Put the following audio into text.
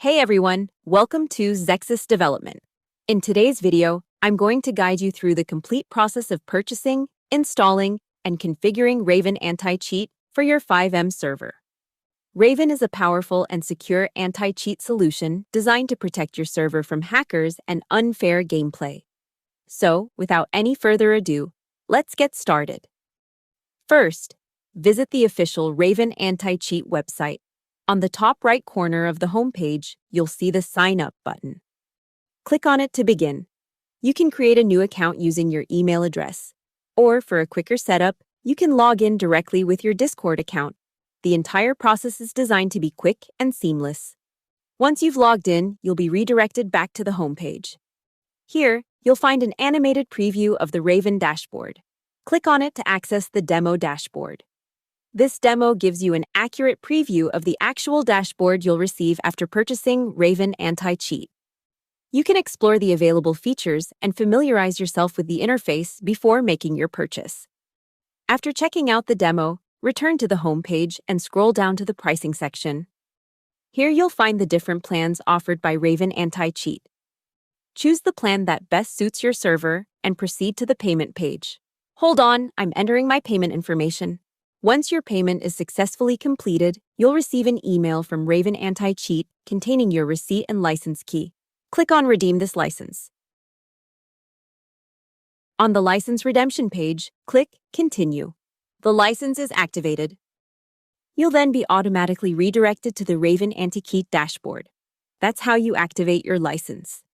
Hey everyone, welcome to Zexus development. In today's video, I'm going to guide you through the complete process of purchasing, installing, and configuring Raven anti-cheat for your FiveM server. Raven is a powerful and secure anti-cheat solution designed to protect your server from hackers and unfair gameplay. So, without any further ado, let's get started. First, visit the official Raven anti-cheat website. On the top right corner of the homepage, you'll see the Sign Up button. Click on it to begin. You can create a new account using your email address. Or, for a quicker setup, you can log in directly with your Discord account. The entire process is designed to be quick and seamless. Once you've logged in, you'll be redirected back to the homepage. Here, you'll find an animated preview of the Raven dashboard. Click on it to access the demo dashboard. This demo gives you an accurate preview of the actual dashboard you'll receive after purchasing Raven anti-cheat. You can explore the available features and familiarize yourself with the interface before making your purchase. After checking out the demo, return to the home page and scroll down to the pricing section. Here you'll find the different plans offered by Raven anti-cheat. Choose the plan that best suits your server and proceed to the payment page. Hold on, I'm entering my payment information. Once your payment is successfully completed, you'll receive an email from Raven anti-cheat containing your receipt and license key. Click on Redeem this license. On the license redemption page, click Continue. The license is activated. You'll then be automatically redirected to the Raven anti-cheat dashboard. That's how you activate your license.